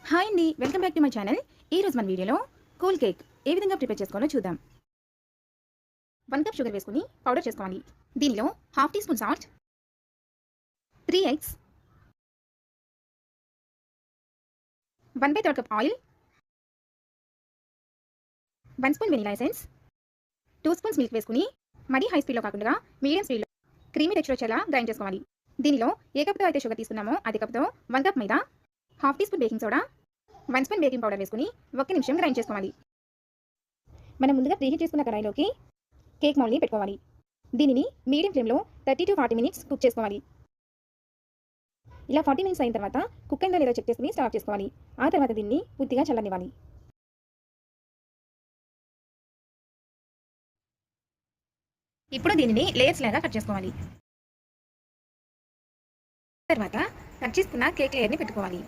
Hi అండి, welcome back to my channel. ఈరోజు మన వీడియోలో కూల్ కేక్ ఏ విధంగా ప్రిపేర్ చేసుకోవాలో చూద్దాం. 1 కప్ షుగర్ వేసుకుని పౌడర్ చేసుకోవాలి. దీనిలో half teaspoon salt, 3 eggs, 1/3 cup oil, 1 spoon vanilla essence, 2 spoons milk వేసుకుని మరీ హై స్పీడ్లో కాకుండా మీడియం స్పీడ్లో క్రీమీ టెక్స్చర్ వచ్చేలా గ్రైండ్ చేసుకోవాలి. దీనిలో ఏ కప్తో అయితే షుగర్ తీసుకున్నామో అదే కప్తో 1 కప్ మైదా, half teaspoon baking soda, 1 spoon baking powder వేసుకుని 1 నిమిషం గ్రైండ్ చేసుకోవాలి. మనం ముందుగా ప్రీహీట్ చేసుకున్న కడాయిలోకి కేక్ మౌల్డ్ని పెట్టుకోవాలి. దీనిని మీడియం ఫ్లేమ్లో 30 to 40 మినిట్స్ కుక్ చేసుకోవాలి. ఇలా 40 మినిట్స్ అయిన తర్వాత కుక్ అయిందో లేదో చెక్ చేసుకుని స్టాప్ చేసుకోవాలి. ఆ తర్వాత దీన్ని పూర్తిగా చల్లనివ్వాలి. ఇప్పుడు దీనిని లేయర్స్ లాగా కట్ చేసుకోవాలి. తర్వాత కట్ చేసుకున్న కేక్ లేయర్ని పెట్టుకోవాలి.